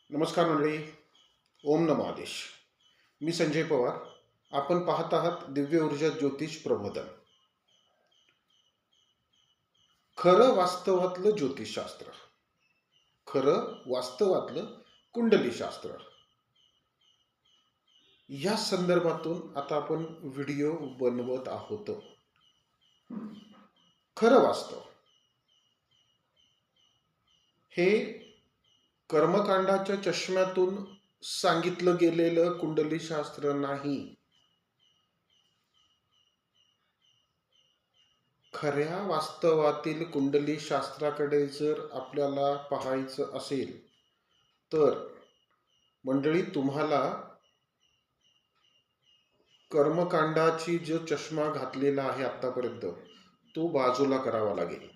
नमस्कार मंडळी. ओम नमो आदेश. मी संजय पवार. आपण पाहत आहात दिव्य ऊर्जा ज्योतिष प्रबोधन. खरं वास्तवातलं ज्योतिषशास्त्र, खरं वास्तवातलं कुंडलीशास्त्र, या संदर्भातून आता आपण व्हिडिओ बनवत आहोत. खरं वास्तव हे कर्मकांडाच्या चष्म्यातून सांगितलं गेलेलं कुंडलीशास्त्र नाही. खऱ्या वास्तवातील कुंडली शास्त्राकडे जर आपल्याला पाहायचं असेल तर मंडळी, तुम्हाला कर्मकांडाची जो चष्मा घातलेला आहे आतापर्यंत तो बाजूला करावा लागेल.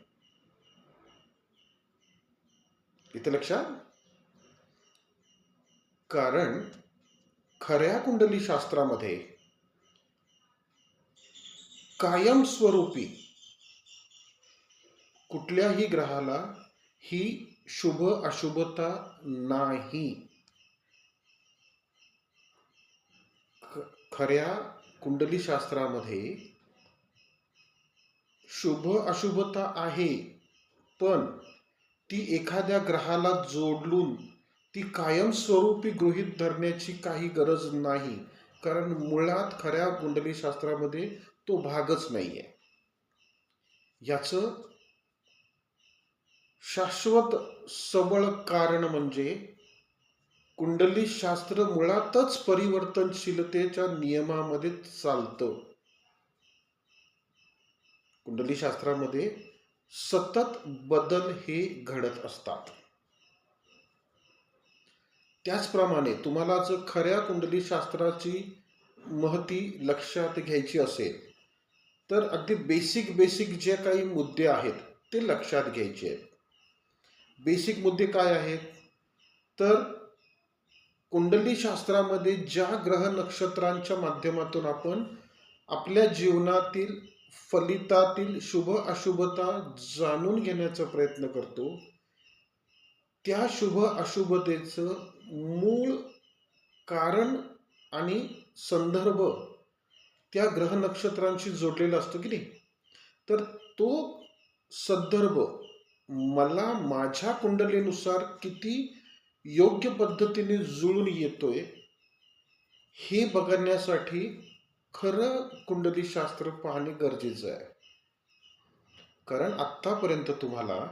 इथे लक्षात, कारण खऱ्या कुंडली शास्त्रामध्ये कायमस्वरूपी कुठल्याही ग्रहाला ही शुभ अशुभता नाही. खऱ्या कुंडली शास्त्रामध्ये शुभ अशुभता आहे, पण ती एखाद्या ग्रहाला जोडून ती कायमस्वरूपी गृहीत धरण्याची काही गरज नाही. कारण मुळात खऱ्या कुंडली शास्त्रामध्ये तो भागच नाहीये. याचं शाश्वत सबळ कारण म्हणजे कुंडली शास्त्र मुळातच परिवर्तनशीलतेच्या नियमामध्ये चालतं. कुंडली शास्त्रामध्ये सतत बदल हे घडत असतात. त्याचप्रमाणे तुम्हाला जर खऱ्या कुंडली शास्त्राची महती लक्षात घ्यायची असेल तर अगदी बेसिक जे काही मुद्दे आहेत ते लक्षात घ्यायचे आहेत. बेसिक मुद्दे काय आहेत तर कुंडली शास्त्रामध्ये ज्या ग्रह नक्षत्रांच्या माध्यमातून आपण आपल्या जीवनातील फलितातील शुभ अशुभता जाणून घेण्याचा प्रयत्न करतो, त्या शुभ अशुभतेचं मूळ कारण आणि संदर्भ त्या ग्रह नक्षत्रांशी जोडलेला असतो की नाही. तर तो संदर्भ मला माझ्या कुंडलीनुसार किती योग्य पद्धतीने जुळून येतोय हे बघण्यासाठी खरं कुंडली शास्त्र पाहणे गरजेचं आहे. कारण आत्तापर्यंत तुम्हाला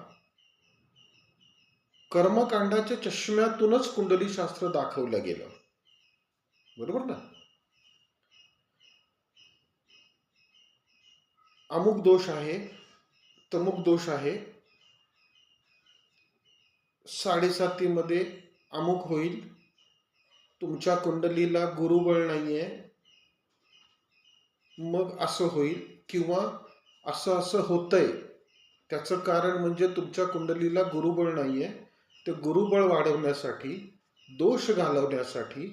कर्मकांडाच्या चष्म्यातूनच कुंडली शास्त्र दाखवलं गेलं, बरोबर ना. अमुक दोष आहे, तमुक दोष आहे, 7.5मध्ये अमुक होईल, तुमच्या कुंडलीला गुरुबळ नाहीये मग असं होईल, किंवा असं असं होतंय. त्याचं कारण म्हणजे तुमच्या कुंडलीला गुरुबळ नाहीये. ते गुरुबळ वाढवण्यासाठी, दोष घालवण्यासाठी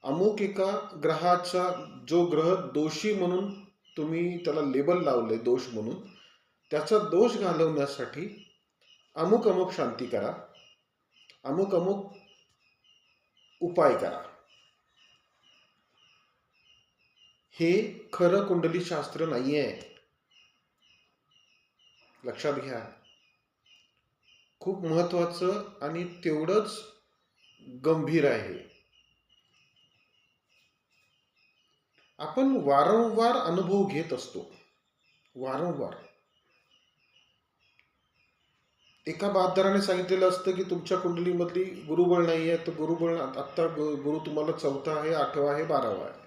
अमुक एका ग्रहाचा जो ग्रह दोषी म्हणून तुम्ही त्याला लेबल लावले दोष म्हणून, त्याचा दोष घालवण्यासाठी अमुक अमुक शांती करा, अमुक अमुक उपाय करा. हे खरं कुंडली शास्त्र नाहीये. लक्षात घ्या. खूप महत्वाचं आणि तेवढंच गंभीर आहे. आपण वारंवार अनुभव घेत असतो. वारंवार एका बहादराने सांगितलेलं असतं की तुमच्या कुंडलीमधली गुरुबळ नाहीये, तर गुरुबळ आत्ता गुरु तुम्हाला 4था आहे, 8वा आहे, 12वा आहे.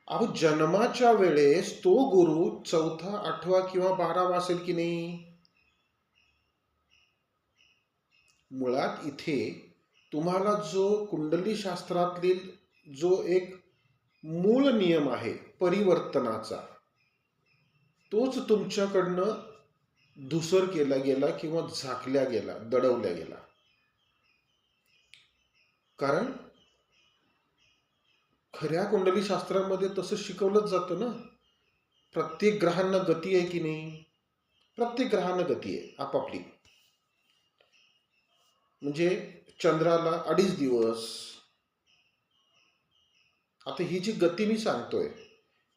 अहो, जन्माच्या वेळेस तो गुरु 4था, 8वा किंवा 12वा असेल की नाही. मुळात इथे तुम्हाला जो कुंडली शास्त्रातील जो एक मूळ नियम आहे परिवर्तनाचा, तोच तुमच्याकडनं धुसर केला गेला किंवा झाकल्या गेला, दडवल्या गेला. कारण खऱ्या कुंडली शास्त्रामध्ये तसं शिकवलंच जातं ना. प्रत्येक ग्रहांना गती आहे की नाही. प्रत्येक ग्रहांना गती आहे आपापली. म्हणजे चंद्राला 2.5 दिवस. आता ही जी गती मी सांगतोय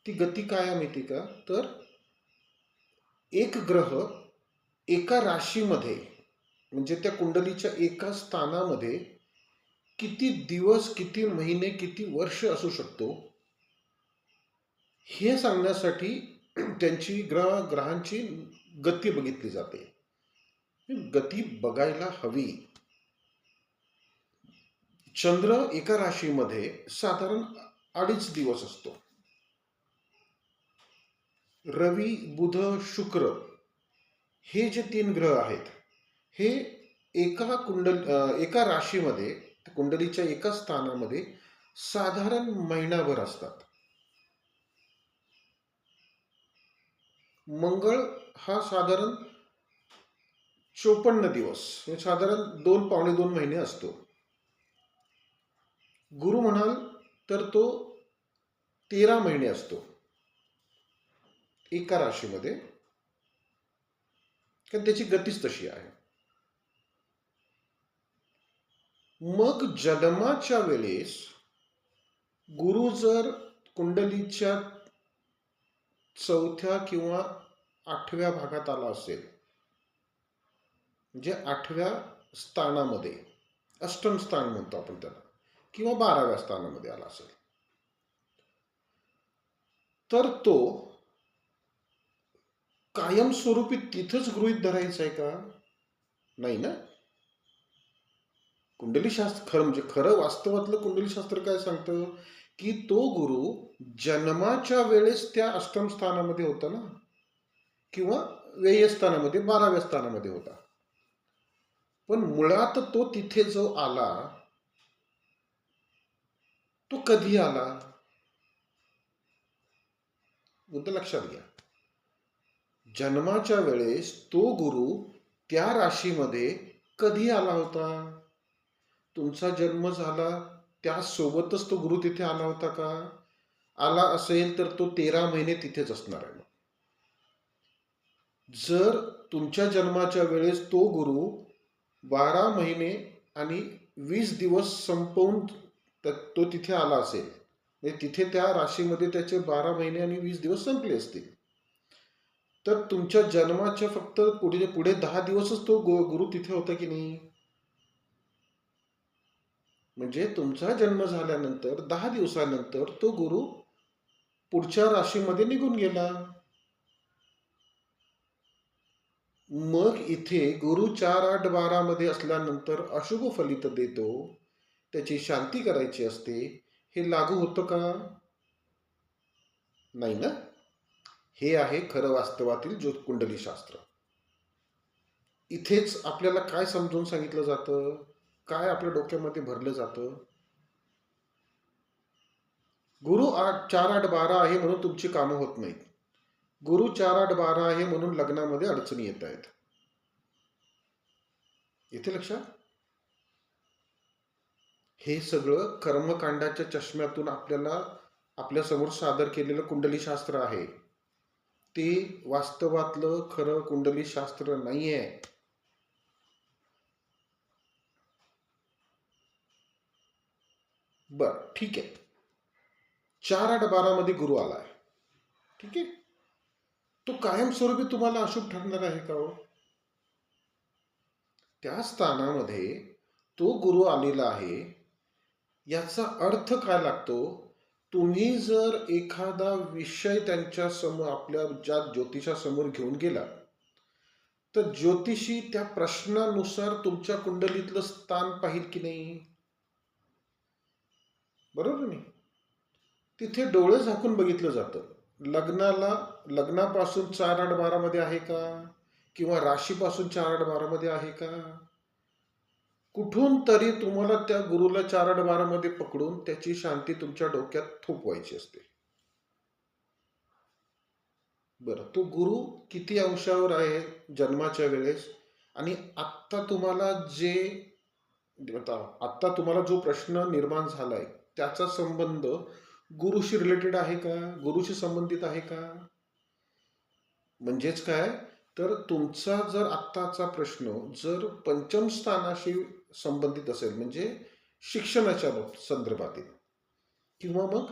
ती गती काय आहे माहिती का? तर एक ग्रह एका राशीमध्ये म्हणजे त्या कुंडलीच्या एका स्थानामध्ये किती दिवस, किती महिने, किती वर्ष असू शकतो हे सांगण्यासाठी त्यांची ग्रहांची गती बघितली जाते. गती बघायला हवी. चंद्र एका राशीमध्ये साधारण 2.5 दिवस असतो. रवी, बुध, शुक्र हे जे 3 ग्रह आहेत हे एका राशीमध्ये कुंडलीच्या एका स्थानामध्ये साधारण महिनाभर असतात. मंगळ हा साधारण 54 दिवस म्हणजे साधारण 2 पावणे 2 महिने असतो. गुरु म्हणाल तर तो 13 महिने असतो एका राशीमध्ये, कारण त्याची गतीच तशी आहे. मग जन्माच्या वेळेस गुरु जर कुंडलीच्या 4थ्या किंवा 8व्या भागात आला असेल, म्हणजे 8व्या स्थानामध्ये, अष्टम स्थान म्हणतो आपण त्याला, किंवा 12व्या स्थानामध्ये आला असेल, तर तो कायमस्वरूपी तिथंच गृहीत धरायचा आहे का? नाही ना. कुंडलीशास्त्र खरं वास्तवातलं कुंडलीशास्त्र काय सांगतं की तो गुरु जन्माच्या वेळेस त्या अष्टम स्थानामध्ये होता ना, किंवा व्यय स्थानामध्ये 12व्या स्थानामध्ये होता. पण मुळात तो तिथे जो आला तो कधी आला? मुद्दा लक्षात घ्या. जन्माच्या वेळेस तो गुरु त्या राशीमध्ये कधी आला होता? तुमचा जन्म झाला त्यासोबतच तो गुरु तिथे आला होता का? आला असेल तर तो 13 महिने तिथेच असणार आहे. जर तुमच्या जन्माच्या वेळेस तो गुरु 12 महिने आणि 20 दिवस संपवून तो तिथे आला असेल, म्हणजे तिथे त्या राशीमध्ये त्याचे 12 महिने आणि 20 दिवस संपले असतील, तर तुमच्या जन्माच्या फक्त पुढे 10 दिवसच तो गुरु तिथे होता की नाही? म्हणजे तुमचा जन्म झाल्यानंतर 10 दिवसानंतर तो गुरु पुढच्या राशीमध्ये निघून गेला. मग इथे गुरु 4-8-12 मध्ये असल्यानंतर अशुभ फलित देतो, त्याची शांती करायची असते, हे लागू होतं का? नाही ना. हे आहे खरं वास्तवातील ज्योतिकुंडलीशास्त्र. इथेच आपल्याला काय समजून सांगितलं जातं, काय आपल्या डोक्यामध्ये भरलं जातं? गुरु 4-8-12 आहे म्हणून तुमची कामं होत नाहीत. गुरु 4-8-12 आहे म्हणून लग्नामध्ये अडचणी येत आहेत. इथे लक्षात. हे सगळं कर्मकांडाच्या चष्म्यातून आपल्या समोर सादर केलेलं कुंडलीशास्त्र आहे. ते वास्तवातलं खरं कुंडलीशास्त्र नाहीये. बर, ठीक आहे. 4-8-12 मध्ये गुरु आलाय, ठीक आहे. तो कायमस्वरूपी तुम्हाला अशुभ ठरणार आहे का हो? त्या स्थानामध्ये तो गुरु आलेला आहे याचा अर्थ काय लागतो? तुम्ही जर एखादा विषय त्यांच्या समोर, आपल्या ज्या ज्योतिषासमोर घेऊन गेला, तर ज्योतिषी त्या प्रश्नानुसार तुमच्या कुंडलीतलं स्थान पाहिल की नाही? बरोबर नाही? तिथे डोळे झाकून बघितलं जातं. लग्नापासून 4-8-12 मध्ये आहे का, किंवा राशीपासून 4-8-12 मध्ये आहे का? कुठून तरी तुम्हाला त्या गुरुला 4-8-12 मध्ये पकडून त्याची शांती तुमच्या डोक्यात थोपवायची असते. बरं, तो गुरु किती अंशावर आहे जन्माच्या वेळेस? आणि आत्ता तुम्हाला जो प्रश्न निर्माण झालाय त्याचा संबंध गुरुशी रिलेटेड आहे का, गुरुशी संबंधित आहे का? म्हणजेच काय, तर तुमचा जर आत्ताचा प्रश्न जर पंचम स्थानाशी संबंधित असेल, म्हणजे शिक्षणाच्या संदर्भातील किंवा मग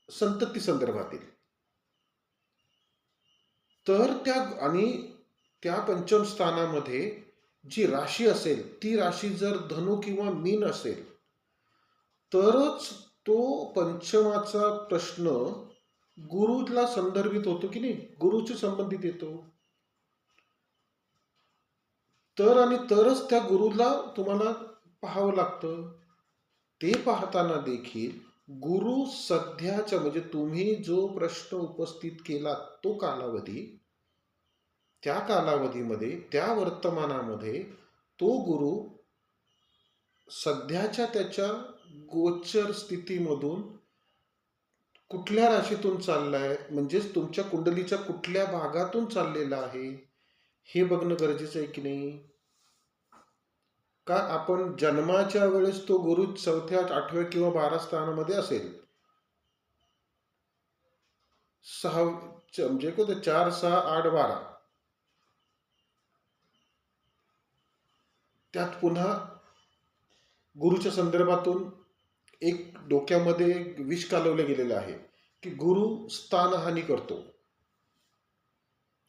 संतती संदर्भातील, तर त्या पंचम स्थानामध्ये जी राशी असेल ती राशी जर धनु किंवा मीन असेल, तरच तो पंचमाचा प्रश्न गुरुला संदर्भित होतो की नाही, गुरुशी संबंधित येतो. तरच त्या गुरुला तुम्हाला पाहावं लागतं. ते पाहताना देखील गुरु सध्याच्या, म्हणजे तुम्ही जो प्रश्न उपस्थित केला तो कालावधी, त्या कालावधीमध्ये, त्या वर्तमानामध्ये तो गुरु सध्याच्या त्याच्या गोचर स्थितीमधून कुठल्या राशीतून चाललाय, म्हणजेच तुमच्या कुंडलीच्या कुठल्या भागातून चाललेला आहे, हे बघणं गरजेचं आहे की नाही. का आपण जन्माच्या वेळेस तो गुरु 4थ्या, 8व्या किंवा 12 स्थानामध्ये असेल, 6 म्हणजे 4, 6, 8, 12, त्यात पुन्हा गुरुच्या संदर्भातून एक डोक्यामध्ये विष कालवलं गेलेलं आहे की गुरु स्थानहानी करतो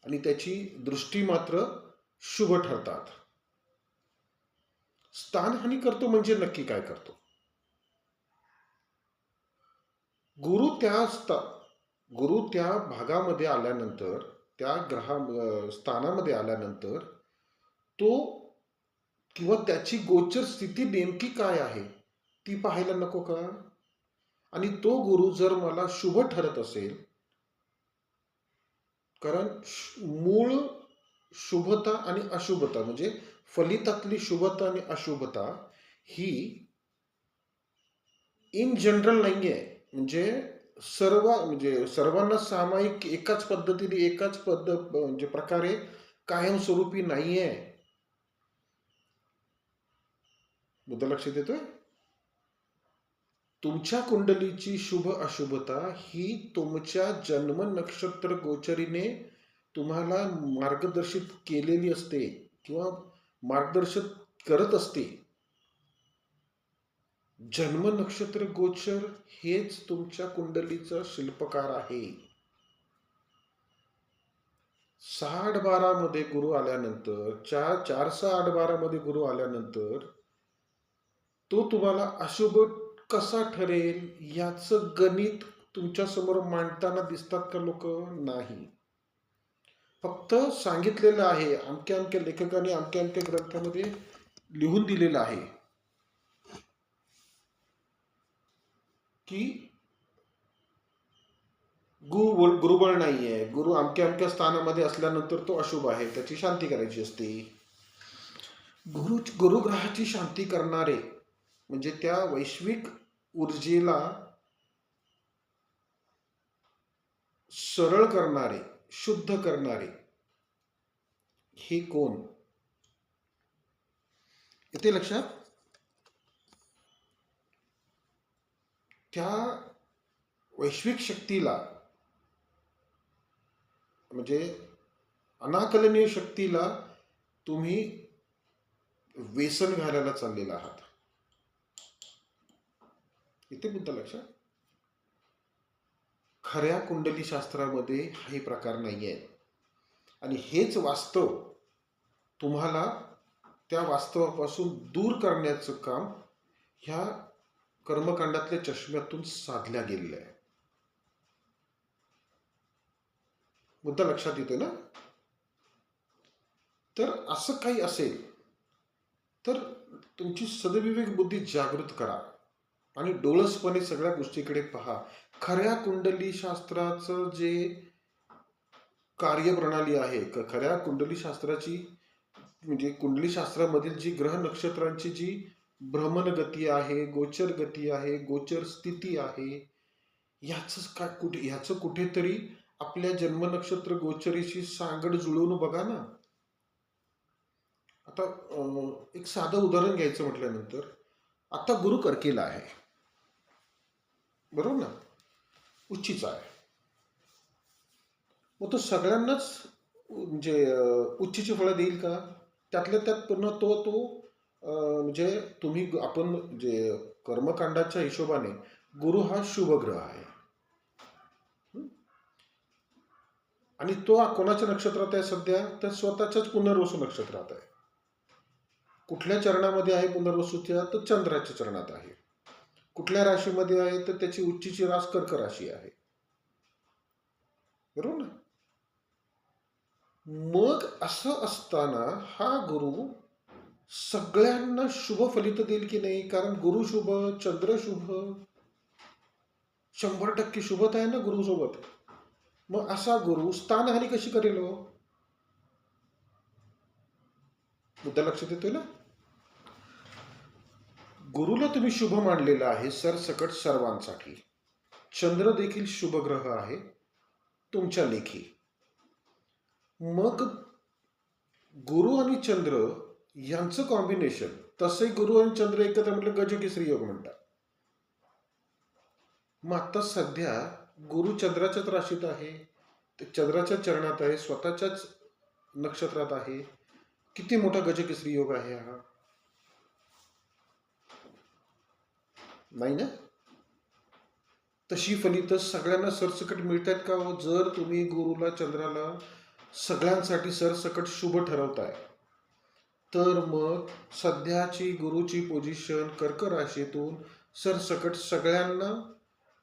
आणि त्याची दृष्टी मात्र शुभ ठरतात. स्थानहानी करतो म्हणजे नक्की काय करतो? गुरु त्या भागामध्ये आल्यानंतर, त्या स्थानामध्ये आल्यानंतर तो किंवा त्याची गोचर स्थिती नेमकी काय आहे ती पाहायला नको का? आणि तो गुरु जर मला शुभ ठरत असेल, कारण मूळ शुभता आणि अशुभता, म्हणजे फलितातली शुभता आणि अशुभता ही इन जनरल नाही आहे. म्हणजे सर्वांना सामायिक एकाच पद्धतीने, एकाच म्हणजे प्रकारे कायमस्वरूपी नाही आहे. मुद्दा लक्षात येतोय? तुमच्या कुंडलीची शुभ अशुभता ही तुमच्या जन्म नक्षत्र गोचरीने तुम्हाला मार्गदर्शित केलेली असते किंवा मार्गदर्शित करत असते. जन्म नक्षत्र गोचर हेच तुमच्या कुंडलीचं शिल्पकार आहे. 6-8-12 मध्ये गुरु आल्यानंतर, 4-6-8-12 मध्ये गुरु आल्यानंतर तो तुम्हाला अशुभ कसा ठरेल याचं गणित तुमच्या समोर मांडताना दिसतात का लोक? नाही. फक्त सांगितलेलं आहे, अमक्या अमक्या लेखकाने अमक्या अमक्या ग्रंथामध्ये लिहून दिलेलं आहे की गुरुबळ नाहीये, गुरु अमक्या अमक्या स्थानामध्ये असल्यानंतर तो अशुभ आहे, त्याची शांती करायची असते. गुरुग्रहाची शांती करणारे म्हणजे त्या वैश्विक ऊर्जेला सरळ करणारे, शुद्ध करणारे हे कोण? येते लक्षात? त्या वैश्विक शक्तीला, म्हणजे अनाकलनीय शक्तीला तुम्ही व्यसन घालायला चाललेला आहात. इथे मुद्दा लक्षात. खऱ्या कुंडली शास्त्रामध्ये हे प्रकार नाही आहे आणि हेच वास्तव तुम्हाला त्या वास्तवापासून दूर करण्याचं काम ह्या कर्मकांडातल्या चष्म्यातून साधल्या गेलेलं आहे. मुद्दा लक्षात येतोय ना? तर असं काही असेल तर तुमची सदविवेक बुद्धी जागृत करा आणि डोळसपणे सगळ्या गोष्टीकडे पहा. खऱ्या कुंडली शास्त्राचं जे कार्यप्रणाली आहे, खऱ्या कुंडली शास्त्राची, म्हणजे कुंडली शास्त्रामधील जी ग्रह नक्षत्रांची जी भ्रमण गती आहे, गोचर गती आहे, गोचर स्थिती आहे, ह्याचं कुठेतरी आपल्या जन्म नक्षत्र गोचरीशी सांगड जुळवून बघा ना. आता एक साधं उदाहरण घ्यायचं म्हटल्यानंतर, आता गुरु कर्केला आहे, बरोबर ना, उच्चीचा आहे, मग तो सगळ्यांनाच म्हणजे उच्चची फळं देईल का? त्यातल्या त्यात पुन्हा तो तो म्हणजे आपण जे कर्मकांडाच्या हिशोबाने गुरु हा शुभ ग्रह आहे. हं? आणि तो कोणाच्या नक्षत्रात आहे सध्या? तर स्वतःच्याच पुनर्वसू नक्षत्रात आहे. कुठल्या चरणामध्ये आहे पुनर्वसूच्या? तर चंद्राच्या चरणात आहे. कुठल्या राशीमध्ये आहे? तर त्याची उच्चीची रास कर्क राशी आहे. बरोबर ना? मग असं असताना हा गुरु सगळ्यांना शुभ फलित देईल की नाही? कारण गुरु शुभ, चंद्र शुभ, 100% शुभता आहे ना गुरुसोबत. मग असा गुरु स्थानहानी कशी करेल हो? मुद्दा लक्षात येतोय ना? गुरुला तुम्ही शुभ मानलेला आहे सरसकट सर्वांसाठी. चंद्र देखील शुभ ग्रह आहे तुमच्या लेखी. मग गुरु आणि चंद्र यांचं कॉम्बिनेशन, तसे गुरु आणि चंद्र एकत्र म्हटलं गजकेसरी योग म्हणतात. मग आता सध्या गुरु चंद्राच्याच राशीत आहे, ते चंद्राच्या चरणात आहे, स्वतःच्याच नक्षत्रात आहे. किती मोठा गजकेसरी योग आहे हा? नाही ना? तशी फलित सगळ्यांना सरसकट मिळतात का हो? जर तुम्ही गुरुला चंद्राला सगळ्यांसाठी सरसकट शुभ ठरवताय, तर मग सध्याची गुरुची पोझिशन कर्क राशीतून सरसकट सगळ्यांना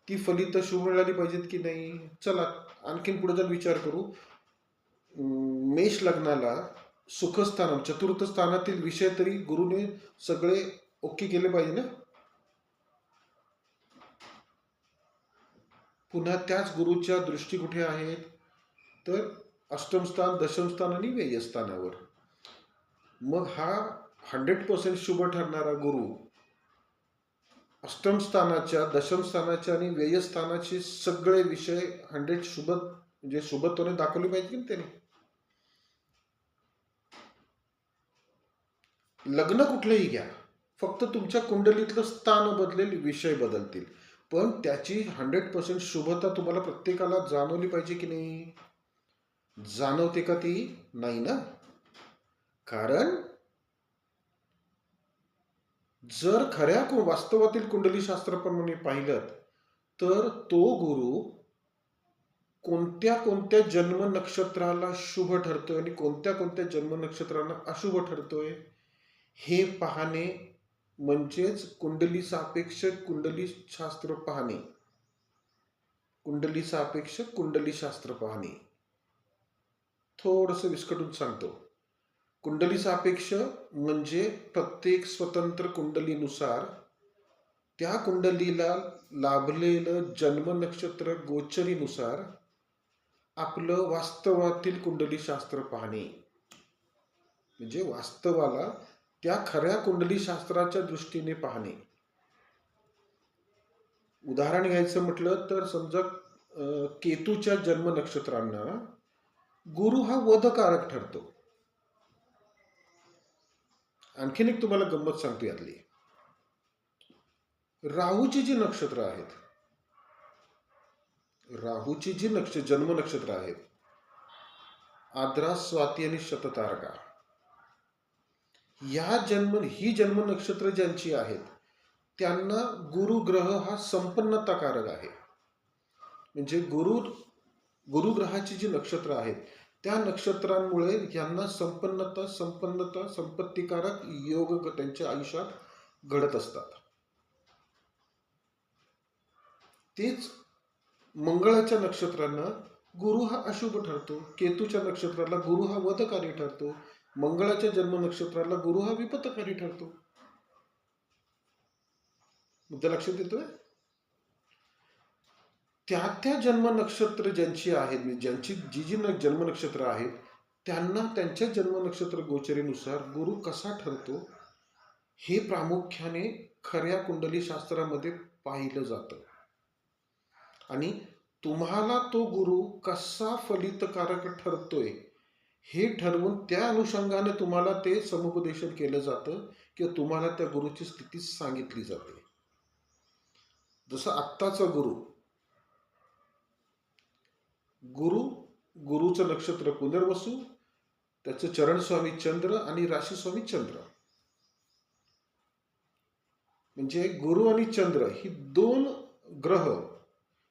ती फलित शुभ मिळाली पाहिजेत की नाही? चला आणखीन पुढे जाऊन विचार करू. मेष लग्नाला सुखस्थान चतुर्थ स्थानातील विषय तरी गुरुने सगळे ओके केले पाहिजे ना? पुन्हा त्याच गुरुच्या दृष्टी कुठे आहेत? तर अष्टम स्थान, दशम स्थान आणि व्ययस्थानावर. मग हा 100% शुभ ठरणारा गुरु अष्टम स्थानाच्या, दशम स्थानाच्या आणि व्ययस्थानाचे सगळे विषय 100 शुभ म्हणजे शुभत्वाने दाखवले पाहिजे की त्याने. लग्न कुठलंही घ्या, फक्त तुमच्या कुंडलीतलं स्थान बदलेल, विषय बदलतील, पण त्याची 100% शुभता तुम्हाला प्रत्येकाला जाणवली पाहिजे की नाही? जाणवते का ती? नाही ना? कारण जर खऱ्या वास्तवातील कुंडलीशास्त्राप्रमाणे पाहिलं, तर तो गुरु कोणत्या कोणत्या जन्म नक्षत्राला शुभ ठरतोय आणि कोणत्या कोणत्या जन्म नक्षत्राला अशुभ ठरतोय हे पाहणे म्हणजेच कुंडली सापेक्ष कुंडली शास्त्र पाहणे. कुंडली सापेक्ष कुंडली शास्त्र पाहणे. थोडंसं विस्कटून सांगतो. कुंडली सापेक्ष म्हणजे प्रत्येक स्वतंत्र कुंडलीनुसार त्या कुंडलीला लाभलेलं जन्म नक्षत्र गोचरीनुसार आपलं वास्तवातील कुंडलीशास्त्र पाहणे. म्हणजे वास्तवाला त्या खऱ्या कुंडलीशास्त्राच्या दृष्टीने पाहणे. उदाहरण घ्यायचं म्हटलं तर समजा केतूच्या जन्म नक्षत्रांना गुरु हा वधकारक ठरतो. आणखीन एक तुम्हाला गंमत सांगतो यातली. राहूची जी नक्षत्र आहेत, राहूची जी जन्म नक्षत्र आहेत, आद्रा, स्वाती आणि शततारका, ही जन्म नक्षत्र ज्यांची आहेत त्यांना गुरु ग्रह हा संपन्नताकारक आहे. म्हणजे गुरु ग्रहाची जी नक्षत्र आहेत त्या नक्षत्रांमुळे यांना संपन्नता संपत्तीकारक योग त्यांच्या आयुष्यात घडत असतात. तेच मंगळाच्या नक्षत्रांना गुरु हा अशुभ ठरतो, केतूच्या नक्षत्राला गुरु हा वधकारी ठरतो, मंगळाच्या जन्म नक्षत्राला गुरु हा विपत्तकारी ठरतो. मुद्दा लक्षात येतोय? त्या जन्म नक्षत्र ज्यांची आहेत, ज्यांची जी जन्म नक्षत्र आहेत त्यांना त्यांच्या जन्म नक्षत्र गोचरीनुसार गुरु कसा ठरतो हे प्रामुख्याने खऱ्या कुंडली शास्त्रामध्ये पाहिलं जातं. आणि तुम्हाला तो गुरु कसा फलितकारक ठरतोय हे ठरवून त्या अनुषंगाने तुम्हाला ते समुपदेशन केलं जातं किंवा तुम्हाला त्या गुरुची स्थिती सांगितली जाते. जसं आत्ताचा गुरु गुरुचं नक्षत्र पुनर्वसू, त्याचं चरण स्वामी चंद्र आणि राशी स्वामी चंद्र. म्हणजे गुरु आणि चंद्र ही दोन ग्रह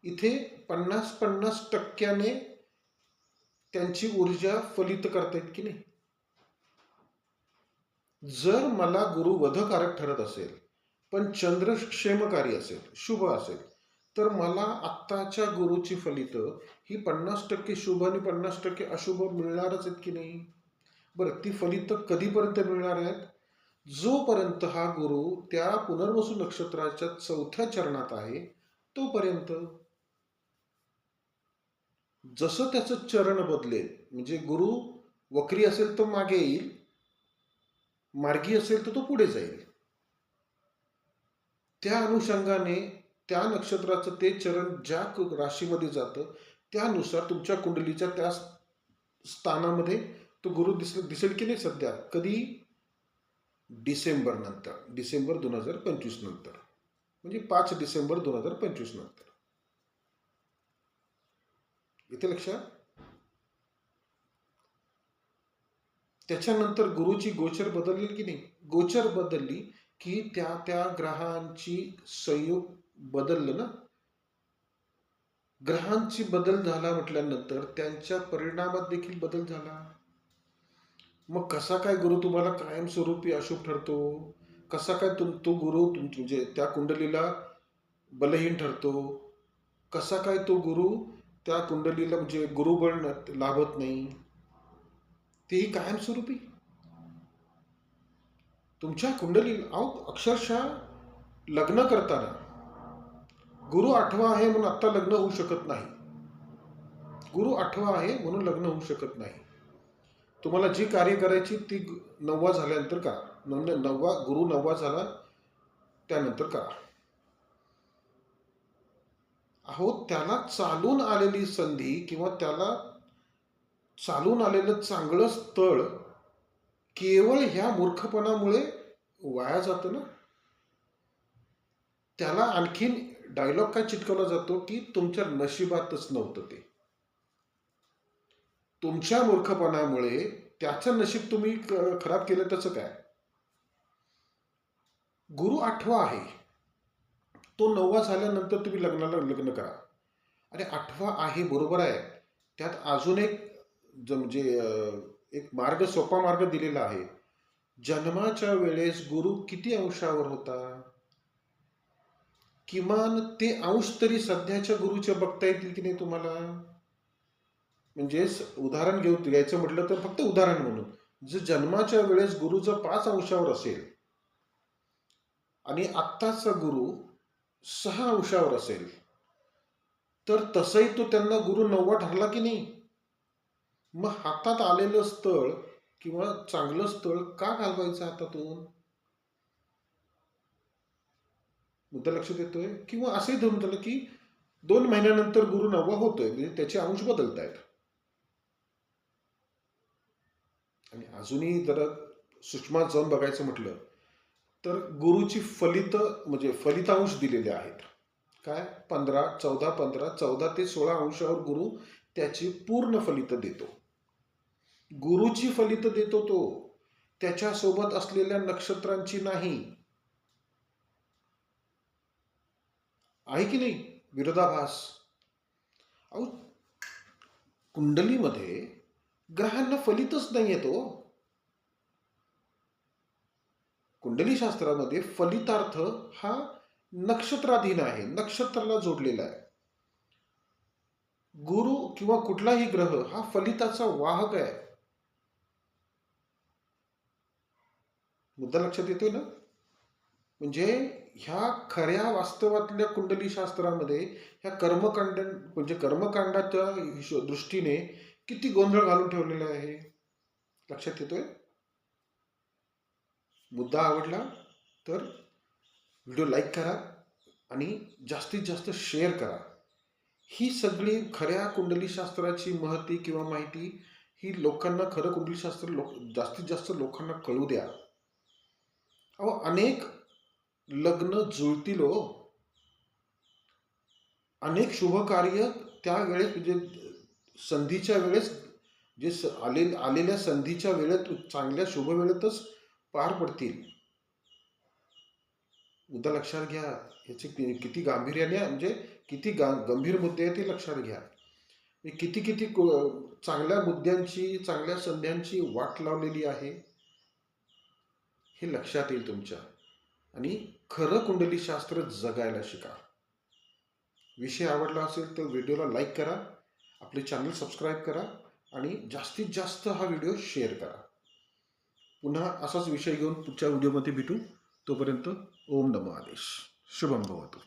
इथे 50-50% त्यांची ऊर्जा फलित करतायत की नाही. जर मला गुरु वधकारक ठरत असेल पण चंद्र क्षेमकारी असेल, शुभ असेल, तर मला आत्ताच्या गुरुची फलित ही 50% शुभ आणि 50% अशुभ मिळणारच आहेत की नाही. बरं, ती फलित कधीपर्यंत मिळणार आहेत? जोपर्यंत हा गुरु त्या पुनर्वसू नक्षत्राच्या 4थ्या चरणात आहे तोपर्यंत. जसं त्याचं चरण बदलेल, म्हणजे गुरु वक्री असेल तर मागे येईल, मार्गी असेल तर तो पुढे जाईल. त्या अनुषंगाने त्या नक्षत्राचं ते चरण ज्या राशीमध्ये जातं त्यानुसार तुमच्या कुंडलीच्या त्या स्थानामध्ये तो गुरु दिसेल की नाही. सध्या कधी? डिसेंबर नंतर, डिसेंबर 2025 नंतर, म्हणजे 5 डिसेंबर 2025 नंतर. इथे लक्षात. त्याच्यानंतर गुरुची गोचर बदलली की नाही. गोचर बदलली की त्या त्या ग्रहांची संयोग बदललं ना. ग्रहांची बदल झाला म्हटल्यानंतर त्यांच्या परिणामात देखील बदल झाला. मग कसा काय गुरु तुम्हाला कायमस्वरूपी अशुभ ठरतो? कसा काय तो गुरु म्हणजे त्या कुंडलीला बलहीन ठरतो? कसा काय तो गुरु त्या कुंडलीला म्हणजे गुरुबळ लाभत नाही? तेही कायमस्वरूपी. तुमच्या कुंडलीला अक्षरशः लग्न करताना गुरु 8वा आहे म्हणून आत्ता लग्न होऊ शकत नाही. गुरु 8वा आहे म्हणून लग्न होऊ शकत नाही. तुम्हाला जी कार्य करायची ती 9वा झाल्यानंतर करा. गुरु 9वा झाला त्यानंतर करा. अहो, त्याला चालून आलेली संधी किंवा त्याला चालून आलेलं चांगलं स्थळ केवळ ह्या मूर्खपणामुळे वाया जातं ना. त्याला आणखीन डायलॉग काय चिटकवला जातो की तुमच्या नशिबातच नव्हतं ते. तुमच्या मूर्खपणामुळे त्याचं नशीब तुम्ही खराब केलं. त्याचं काय? गुरु 8वा आहे, तो 9वा झाल्यानंतर तुम्ही लग्न करा. अरे 8वा आहे बरोबर आहे, त्यात अजून एक म्हणजे एक मार्ग, सोपा मार्ग दिलेला आहे. जन्माच्या वेळेस गुरु किती अंशावर होता? किमान ते अंश तरी सध्याच्या गुरुचे बघता येतील की नाही तुम्हाला. म्हणजे उदाहरण घ्यायचं म्हटलं तर फक्त उदाहरण म्हणून, जर जन्माच्या वेळेस गुरु जर 5 अंशावर असेल आणि आत्ताचा गुरु 6 अंशावर असेल तर तसंही तो त्यांना गुरु 9वा ठरला की नाही. मग हातात आलेलं स्थळ किंवा चांगलं स्थळ का घालवायचं हातातून? मुद्दा लक्षात येतोय? किंवा असंही धरून झालं की 2 महिन्यानंतर गुरु 9वा होतोय, म्हणजे त्याचे अंश बदलत आहेत. आणि अजूनही जरा सूक्ष्मात जाऊन बघायचं म्हटलं तर गुरुची म्हणजे फलितांश दिलेले आहेत. काय? 15, 14, 15, 14 ते 16 अंशावर गुरु त्याची पूर्ण फलित देतो. गुरुची फलित देतो तो, त्याच्यासोबत असलेल्या नक्षत्रांची नाही. आहे की नाही विरोधाभास? अहो, कुंडलीमध्ये ग्रहांना फलितच नाही येतो. कुंडली शास्त्रामध्ये फलितार्थ हा नक्षत्राधीन आहे, नक्षत्राला जोडलेला आहे. गुरु किंवा कुठलाही ग्रह हा फलिताचा वाहक आहे. मुद्दा लक्षात येतोय ना. म्हणजे ह्या खऱ्या वास्तवातल्या कुंडली शास्त्रामध्ये ह्या म्हणजे कर्मकांडाच्या दृष्टीने किती गोंधळ घालून ठेवलेला आहे. लक्षात येतोय? मुद्दा आवडला तर व्हिडिओ लाईक करा आणि जास्तीत जास्त शेअर करा. ही सगळी खऱ्या कुंडलीशास्त्राची महती किंवा माहिती ही लोकांना, खरं कुंडलीशास्त्र जास्तीत जास्त लोकांना कळू द्या. अहो, अनेक लग्न जुळतील हो. अनेक शुभ कार्य त्यावेळेस म्हणजे संधीच्या वेळेस जे आलेल्या संधीच्या वेळेत चांगल्या शुभ वेळेतच पार पडतील. मुद्दा लक्षात घ्या. याचे किती गांभीर्याने म्हणजे किती गंभीर मुद्दे आहेत ते लक्षात घ्या. किती किती चांगल्या मुद्द्यांची चांगल्या संध्यांची वाट लावलेली आहे हे लक्षात येईल तुमच्या. आणि खरं कुंडलीशास्त्र जगायला शिका. विषय आवडला असेल तर व्हिडिओला लाईक करा, आपले चॅनल सबस्क्राईब करा आणि जास्तीत जास्त हा व्हिडिओ शेअर करा. पुन्हा असाच विषय घेऊन पुढच्या व्हिडिओमध्ये भेटू. तोपर्यंत ओम नमो आदेश. शुभम भवतु.